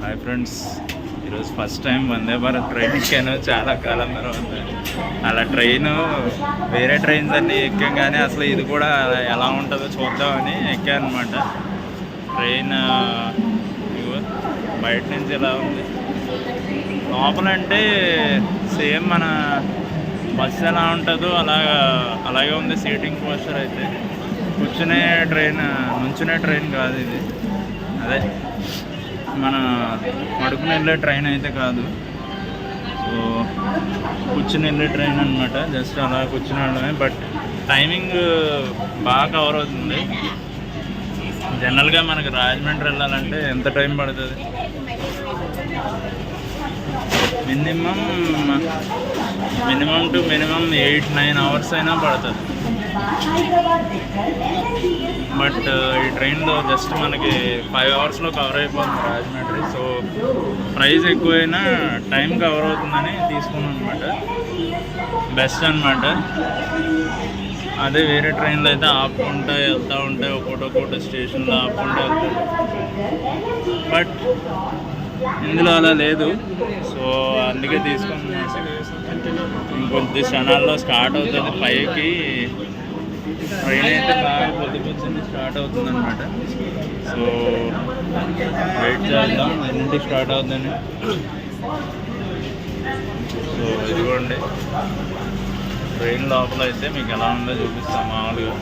Hi friends, ఈరోజు first time Vande Bharat train ఎక్కాను చాలా కాలం తర్వాత. అలా వేరే ట్రైన్స్ అన్నీ ఎక్కాం, కానీ అసలు ఇది కూడా ఎలా ఉంటుందో చూద్దామని ఎక్కాను అనమాట. ట్రైన్ బయట నుంచి ఎలా ఉంది, లోపలంటే సేమ్ మన బస్సు ఎలా ఉంటుందో అలాగే ఉంది. సీటింగ్ పోస్చర్ అయితే కూర్చునే ట్రైన్ కాదు ఇది. అదే మన పడుకుని వెళ్ళే ట్రైన్ అయితే కాదు. సో కూర్చుని వెళ్ళే ట్రైన్ అనమాట. జస్ట్ అలా కూర్చుని వెళ్ళడమే. బట్ టైమింగ్ బాగా కవర్ అవుతుంది. జనరల్గా మనకు రాజమండ్రి వెళ్ళాలంటే ఎంత టైం పడుతుంది? మినిమం టు మినిమం 8-9 అవర్స్ అయినా పడుతుంది. బట్ ఈ ట్రైన్లో జస్ట్ మనకి 5 అవర్స్లో కవర్ అయిపోతుంది రాజమండ్రి. సో ప్రైస్ ఎక్కువైనా టైం కవర్ అవుతుందని తీసుకున్నాం అనమాట. బెస్ట్ అనమాట. అదే వేరే ట్రైన్లో అయితే ఆపుకుంటూ వెళ్తూ ఉంటాయి, ఒక్కొక్కటి స్టేషన్లో ఆపుకుంటూ వెళ్తాయి. బట్ ఇందులో అలా లేదు. సో అందుకే తీసుకున్నాం. ఇంకొద్ది క్షణాల్లో స్టార్ట్ అవుతుంది. 5కి ట్రైన్ అయితే బాగా పొద్దుకొచ్చింది స్టార్ట్ అవుతుంది అనమాట. సో వెయిట్ చేద్దాం ఎన్నింటికి స్టార్ట్ అవుతుందని. సో ఇదిగోండి ట్రైన్ లోపల అయితే మీకు ఎలా ఉందో చూపిస్తాం మామూలుగా.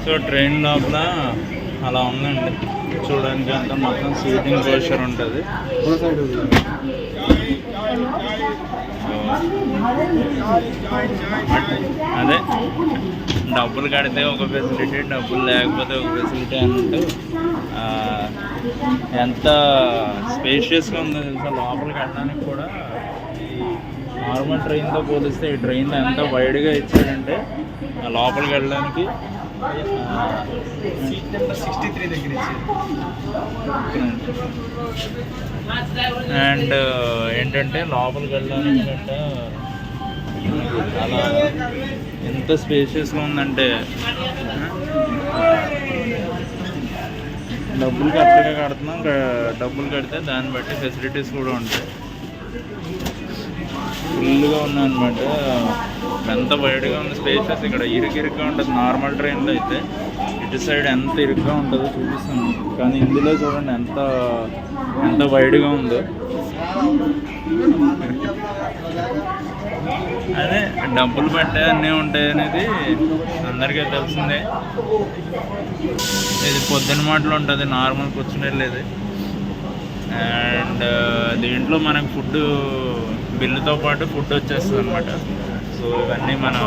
సో ట్రైన్ లోపల అలా ఉందండి చూడడానికి. అంతా మొత్తం సీటింగ్ పోస్చర్ ఉంటుంది. అదే డబ్బులు కడితే ఒక ఫెసిలిటీ, డబ్బులు లేకపోతే ఒక ఫెసిలిటీ అన్నట్టు. ఎంత స్పేషియస్గా ఉందో తెలుసా లోపలికి వెళ్ళడానికి కూడా. ఈ నార్మల్ ట్రైన్తో పోలిస్తే ఈ ట్రైన్లో ఎంత వైడ్గా ఇచ్చాడంటే లోపలికి వెళ్ళడానికి 63 దగ్గర ఇచ్చారు. అండ్ ఏంటంటే లోపలికి వెళ్ళడానికి గట్రా చాలా ఎంత స్పేషియస్గా ఉందంటే డబ్బులు కరెక్ట్గా కడుతున్నాం. డబ్బులు కడితే దాన్ని బట్టి ఫెసిలిటీస్ కూడా ఉంటాయి. ఫుల్గా ఉన్నాయన్నమాట. ఎంత వైడ్గా ఉంది స్పేసెస్. ఇక్కడ ఇరుగ్గా ఉంటుంది నార్మల్ ట్రైన్లో అయితే. ఇటు సైడ్ ఎంత ఇరుగ్గా ఉంటుందో చూపిస్తాను. కానీ ఇందులో చూడండి ఎంత వైడ్గా ఉందో. అదే డబ్బులు పట్టే అన్నీ ఉంటాయి అనేది అందరికీ తెలిసిందే. ఇది పొద్దున మాటలు ఉంటుంది నార్మల్ కూర్చుని వెళ్ళేది. అండ్ దీంట్లో మనకు ఫుడ్ బిల్లుతో పాటు ఫుడ్ వచ్చేస్తుంది అనమాట. సో ఇవన్నీ మనం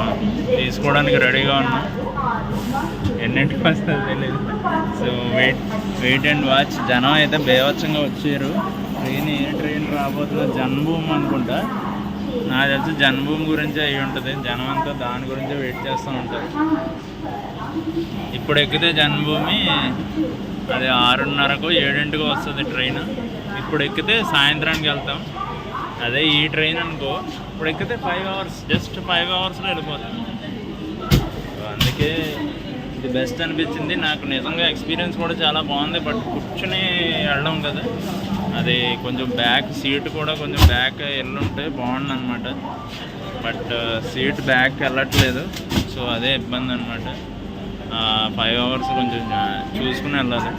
తీసుకోవడానికి రెడీగా ఉన్నాం. ఎన్నింటికి వస్తుంది తెలియదు. So wait and watch. జనం అయితే బేవచ్చంగా వచ్చారు. ఏ ట్రైన్ రాబోతుందో జన్మభూమి అనుకుంటా. నాకు తెలిసి జన్మభూమి గురించి అయి ఉంటుంది. జనం అంతా దాని గురించే వెయిట్ చేస్తూ ఉంటారు. ఇప్పుడు ఎక్కితే జన్మభూమి అది 6:30కో 7:00కో వస్తుంది ట్రైన్. ఇప్పుడు ఎక్కితే సాయంత్రానికి వెళ్తాం. అదే ఈ ట్రైన్ అనుకో ఇప్పుడు ఎక్కితే 5 అవర్స్, జస్ట్ 5 అవర్స్లో వెళ్ళిపోతాం. అందుకే ఇది బెస్ట్ అనిపించింది నాకు. నిజంగా ఎక్స్పీరియన్స్ కూడా చాలా బాగుంది. బట్ కూర్చుని వెళ్ళడం కదా, అది కొంచెం బ్యాక్ సీట్ కూడా కొంచెం బ్యాక్ వెళ్ళుంటే బాగుంది అనమాట. బట్ సీట్ బ్యాక్ వెళ్ళట్లేదు. సో అదే ఇబ్బంది అనమాట. 5 అవర్స్ కొంచెం చూసుకుని వెళ్ళాలి.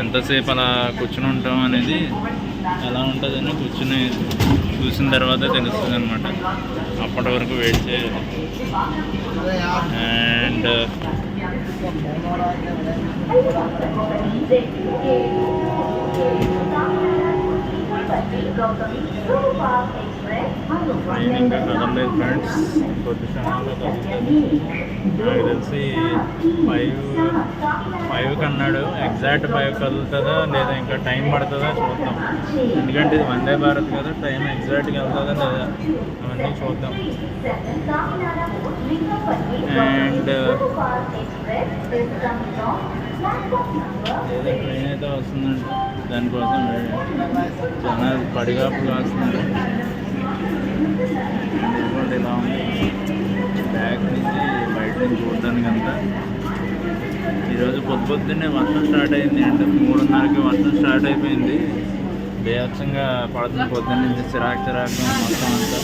ఎంతసేపు అలా కూర్చుని ఉంటాం అనేది ఎలా ఉంటుందని కూర్చుని చూసిన తర్వాత తెలుస్తుంది అనమాట. అప్పటి వరకు వెయిట్ చేయాలి. అండ్ ట్రైన్ ఇంకా కదలలేదు ఫ్రెండ్స్. కొద్ది క్షణాల్లో కదులుతుంది. నాకు తెలిసి 5 అన్నాడు. ఎగ్జాక్ట్ 5 కదులుతుందా లేదా ఇంకా టైం పడుతుందా చూద్దాం. ఎందుకంటే ఇది వందే భారత్ కదా, టైం ఎగ్జాక్ట్గా వెళ్తుందా లేదా అవన్నీ చూద్దాం. అండ్ ఏదో ట్రైన్ అయితే వస్తుందండి, దానికోసం జనాలు పడిగాపులు వస్తున్నారు. ఇదిగోండి ఇలా ఉంది బ్యాగ్ నుంచి బయట నుంచి చూడడానికి అంతా. ఈరోజు పొద్దున్నే వర్షం స్టార్ట్ అయింది అంటే 3:30కి వర్షం స్టార్ట్ అయిపోయింది. బేహత్సంగా పడుతుంది పొద్దున్న నుంచి చిరాకు మొత్తం అంతా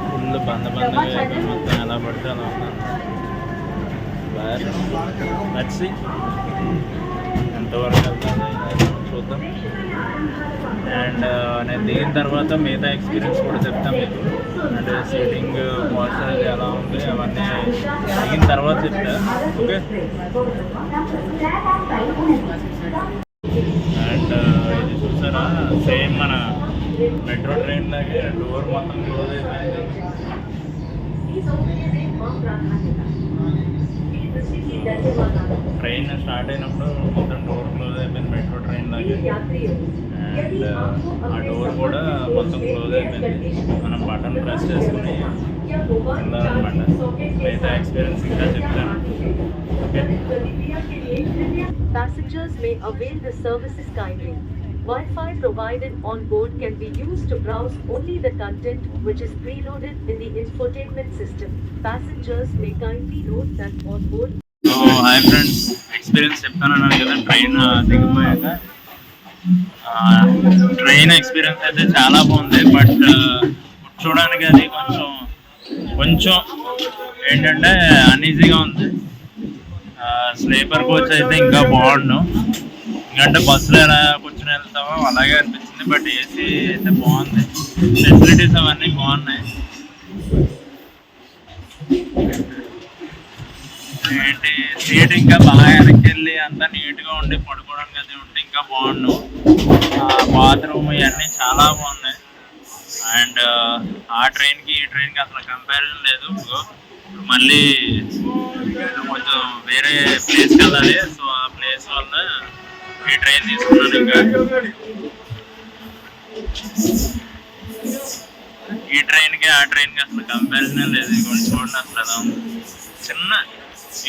ఫుల్ బందగా అయిపోయి మొత్తం ఎలా పడితే అలా ఉన్నాను. నచ్చి ఎంతవరకు వెళ్తుంది చూద్దాం. అండ్ నేను దిగిన తర్వాత మిగతా ఎక్స్పీరియన్స్ కూడా చెప్తాను మీకు. అంటే సీటింగ్ పాస్చర్ ఎలా ఉంది అవన్నీ దిగిన తర్వాత చెప్తా. ఓకే. అండ్ ఇది చూసారా సేమ్ మన మెట్రో ట్రైన్ లాగే డోర్ మొత్తం క్లోజ్ అయిపోయింది. ట్రైన్ స్టార్ట్ అయినప్పుడు మొత్తం డోర్ క్లోజ్ అయిపోయింది మెట్రో ట్రైన్ లాగే. అండ్ ఆ డోర్ కూడా మొత్తం క్లోజ్ అయిపోయింది. మనం బటన్ ప్రెస్ చేసుకుని వెళ్ళాలన్నమాట. మిగతా ఎక్స్పీరియన్స్ ఇంకా చెప్తాను. Okay. Passengers may avail the services kindly. Wi-Fi provided on board can be used to browse only the content which is preloaded in the infotainment system. Passengers may kindly note that on board. So hi friends, experience చెప్తానన్నాను కదా train దిగిపోయాక. Train experience అయితే చాలా బాగుంది. But చూడడానికి అది కొంచెం ఏంటంటే అన్ఈజీగా ఉంది. స్లీపర్ కోచ్ అయితే ఇంకా బాగుండు. ఎందుకంటే బస్సులో ఎలా కూర్చొని వెళ్తామో అలాగే అనిపించింది. బట్ ఏసీ అయితే బాగుంది, ఫెసిలిటీస్ అవన్నీ బాగున్నాయి. ఏంటి సీట్ ఇంకా బాగా వెనక్కి వెళ్ళి అంతా నీట్గా ఉండి పడుకోవడానికి అది ఉంటే ఇంకా బాగుండు. బాత్రూమ్ ఇవన్నీ చాలా బాగున్నాయి. అండ్ ఆ ట్రైన్కి ఈ ట్రైన్కి అసలు కంపారిజన్ లేదు. మళ్ళీ కొంచెం వేరే ప్లేస్కి వెళ్ళాలి. సో ఆ ప్లేస్ వల్ల ఈ ట్రైన్ తీసుకున్నాను. ఇంకా ఈ ట్రైన్కి ఆ ట్రైన్కి అసలు కంపారిజన్ లేదు. ఇంకొంచెం చూడండి అసలు ఎలా ఉంది. చిన్న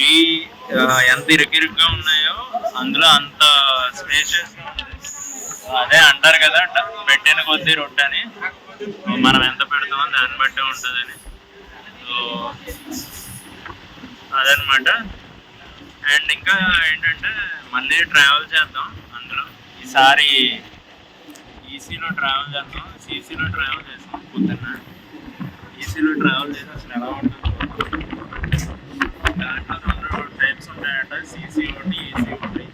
ఈ ఎంత ఇరుకిరుగ్గా ఉన్నాయో అందులో అంత స్పేషియస్. అదే అంటారు కదా పెట్టిన కొద్దీ రొట్టె అని. మనం ఎంత పెడతామో దాన్ని బట్టే ఉంటుందని. సో అదనమాట. అండ్ ఇంకా ఏంటంటే మళ్ళీ ట్రావెల్ చేద్దాం అందులో. ఈసారి ఈసీలో ట్రావెల్ చేద్దాం. సీసీలో ట్రావెల్ చేస్తాం. పొద్దున్న ఈసీలో ట్రావెల్ చేసి అసలు ఎలా ఉంటుంది. దాంట్లో 2 టైప్స్ ఉంటాయట, సీసీ ఒకటి ఈసీ ఒకటి.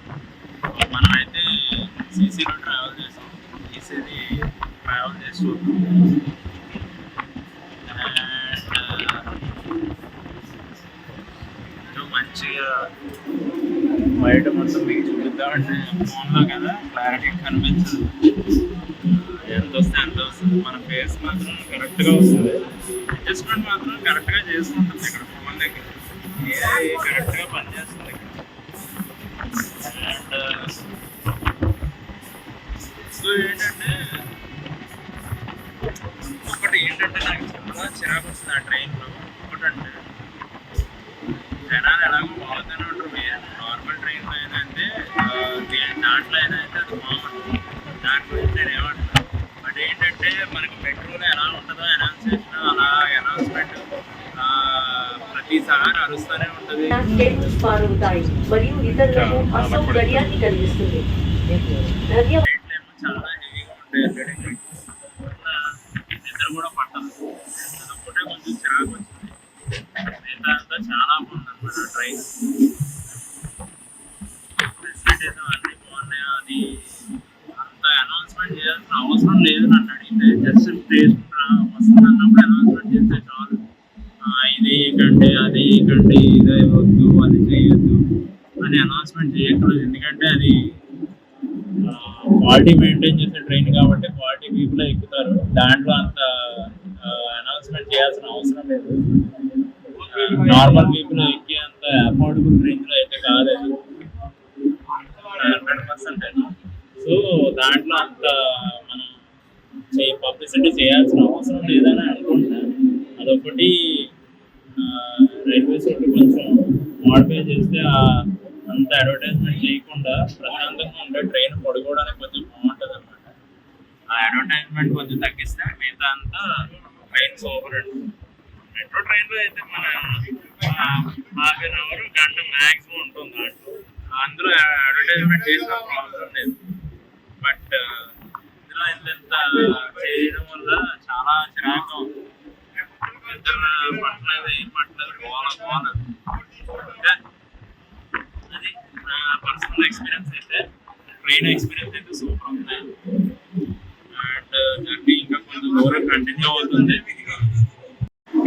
మనమైతే సీసీలో ట్రావెల్ చేస్తాం. ఈసీది ట్రావెల్ చేసి చూద్దాం. మంచిగా బయట మొత్తం మీకు చూపిద్దామంటే ఫోన్లో కదా క్లారిటీ కనిపించదు. ఎంత వస్తుంది మన ఫేస్ మాత్రం కరెక్ట్గా వస్తుంది. అడ్జస్ట్మెంట్ మాత్రం కరెక్ట్గా చేసుకుంటుంది. ఇక్కడ ఫోన్ దగ్గర ఏది కరెక్ట్గా పనిచేస్తుంది. అండ్ సో ఏంటంటే నాకు చాలా చిరాకు వస్తుంది ఆ ట్రైన్లో. ఒకటంటే జనాలు ఎలాగో బాగుతూనే ఉంటారు. నార్మల్ ట్రైన్లో ఏదంటే దాంట్లో ఏదైతే అది బాగుంటుంది. దాని గురించి నేను ఏమంటున్నాను. బట్ ఏంటంటే మనకి మెట్రోలో ఎలా ఉంటుందో అనౌన్సేషన్ అలా అనౌన్స్మెంట్ ప్రతిసారి అరుస్తూనే ఉంటుంది. మరియు ఇతరులకు అసౌకర్యాన్ని కలిగిస్తుంది. చాలా హెవీగా ఉంటాయి. నిద్ర కూడా పట్టదు. అదొక్కటే కొంచెం చిరాకు వచ్చింది. మిగతా అంతా చాలా బాగుంది అనమాట ట్రైన్. ఫెసిలిటీస్ అన్నీ బాగున్నాయి. అది అంత అనౌన్స్మెంట్ చేయాల్సిన అవసరం లేదు నన్ను అడిగితే. జస్ట్ స్టేషన్ వస్తుంది అన్నప్పుడు అనౌన్స్మెంట్ చేస్తే చాలు. ఇది కంటే అది కంటే ఇది ఇవ్వద్దు, అది చేయొద్దు అని అనౌన్స్మెంట్ చేయక్కర్లేదు. ఎందుకంటే అది క్వాలిటీ మెయింటైన్ చేసే ట్రైన్ కాబట్టి క్వాలిటీ పీపుల్ ఎక్కుతారు. దాంట్లో అంత అనౌన్స్మెంట్ చేయాల్సిన అవసరం లేదు. నార్మల్ పీపుల్ ఎక్కే అంత అఫోర్డబుల్ రేంజ్లో అయితే కాదు అది 100%. సో దాంట్లో అంత మనం పబ్లిసిటీ చేయాల్సిన అవసరం లేదని అనుకుంటున్నాను. అదొకటి రైల్వేస్ ఒకటి కొంచెం మోడిఫై చేస్తే అంత అడ్వర్టైజ్మెంట్ చేయకుండా ప్రశాంతంగా ఉండే ట్రైన్ పడుకోవడానికి కొంచెం బాగుంటుంది అనమాట. ఆ అడ్వర్టైజ్మెంట్ కొంచెం తగ్గిస్తే మిగతా అంతా ట్రైన్ సూపర్ అండి. మెట్రో ట్రైన్లో అయితే మన ½ గంట మ్యాక్సిమం ఉంటుంది దాంట్లో. అందులో అడ్వర్టైజ్మెంట్ చేసిన ప్రాబ్లం లేదు. బట్ ఇందులో ఇంత చేయడం వల్ల చాలా చిరాకుగా ఉంది. నిద్ర పట్టలేదు, ఏం పట్టలేదు, గోల. అది నా పర్సనల్ ఎక్స్పీరియన్స్ అయితే. ట్రైన్ ఎక్స్పీరియన్స్ అయితే సూపర్ ఉంది. అండ్ జర్నీ ఇంకా కొంచెం దూరం కంటిన్యూ అవుతుంది.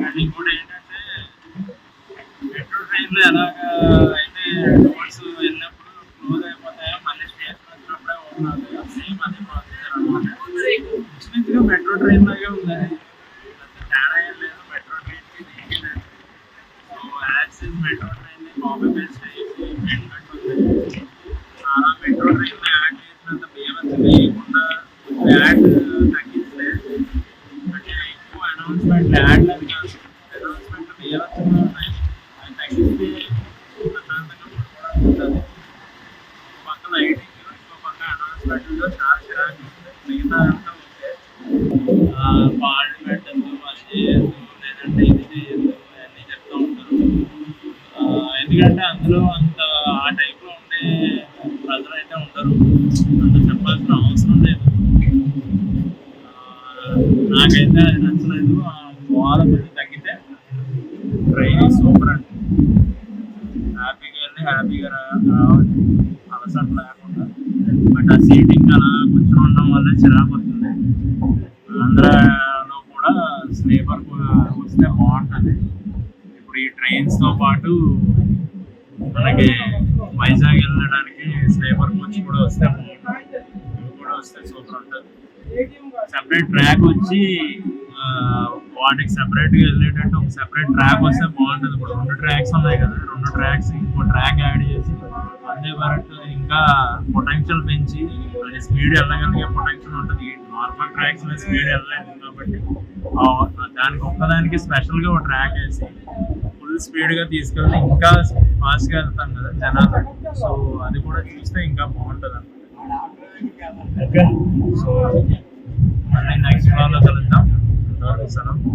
అండ్ ఇంకోటి ఏంటంటే మెట్రో ట్రైన్లో ఎలాగా అయితే డోర్స్ వెళ్ళినప్పుడు క్లోజ్ అయిపోతాయో మళ్ళీ స్టేషన్ వచ్చినప్పుడే ఓపెన్ సేమ్ అదే ప్రొసీజర్ అనమాట. ఇంచుమించుగా మెట్రో ట్రైన్ లాగే ఉంది. తేడా ఏం లేదు మెట్రో ట్రైన్కి దీనికి. సో యాక్సిస్ మెట్రో ట్రైన్ని కాపీ పేస్ట్ చేసి పెట్టినట్టుంది. చాలా మెట్రో ట్రైన్ యాడ్ చేసినంత బీభత్సం వేయకుండా యాడ్ తగ్గిస్తే అంటే ఎక్కువ అనౌన్స్మెంట్ యాడ్లు అని కాదు, అనౌన్స్మెంట్ బీభత్సంగా ఉన్నాయి. అవి తగ్గిస్తే ప్రశాంతంగా పడుకోవడానికి ఉంటుంది. ఒక పక్క లైటింగ్, ఇంకో పక్క అనౌన్స్మెంట్లో చాలా చిరాకు ఉంటుంది. మిగతా అంతా ఓకే. పాళ్ళు పెట్టద్దు, అది చేయొద్దు, లేదంటే ఇది చేయొద్దు అన్నీ చెప్తూ ఉంటారు. ఎందుకంటే అందులో అంత ఆ టైప్లో ఉండే ప్రజలు అయితే ఉండరు. అంత చెప్పాల్సిన అవసరం లేదు. నాకైతే అది నచ్చలేదు. గోల కొంచెం తగ్గితే ట్రైన్ సూపర్ అండి. హ్యాపీగా వెళ్ళి హ్యాపీగా రావచ్చు, అలసట లేకుండా. బట్ ఆ సీటింగ్ అలా కూర్చొని ఉండడం వల్ల చిరాకు వస్తుంది. ఆంధ్రాలో కూడా స్లీపర్ వస్తే బాగుంటుంది. ఇప్పుడు ఈ ట్రైన్స్తో పాటు మనకి వైజాగ్ వెళ్ళడానికి స్లీపర్ కోచ్ కూడా వస్తే బాగుంటుంది. ఇవి కూడా వస్తే సూపర్ ఉంటుంది. సెపరేట్ ట్రాక్ వచ్చి వాటికి సెపరేట్గా వెళ్ళేటట్టు ఒక సెపరేట్ ట్రాక్ వస్తే బాగుంటుంది. ఇప్పుడు 2 ట్రాక్స్ ఉన్నాయి కదా, 2 ట్రాక్స్ ఇంకో ట్రాక్ యాడ్ చేసి వందే భారత్ ఇంకా పొటెన్షియల్ పెంచి అది స్పీడ్ వెళ్ళగలిగే పొటెన్షియల్ ఉంటుంది. నార్మల్ ట్రాక్స్ మీద స్పీడ్ వెళ్ళలేదు కాబట్టి దానికి ఒక్కదానికి స్పెషల్గా ఒక ట్రాక్ వేసి ఫుల్ స్పీడ్గా తీసుకెళ్తే ఇంకా ఫాస్ట్గా వెళ్తాం కదా జనాలు. సో అది కూడా చూస్తే ఇంకా బాగుంటుంది అన్నమాట. ఓకే, సో మళ్ళీ నెక్స్ట్ బ్లాగ్లో కలుద్దాం. సెలవు.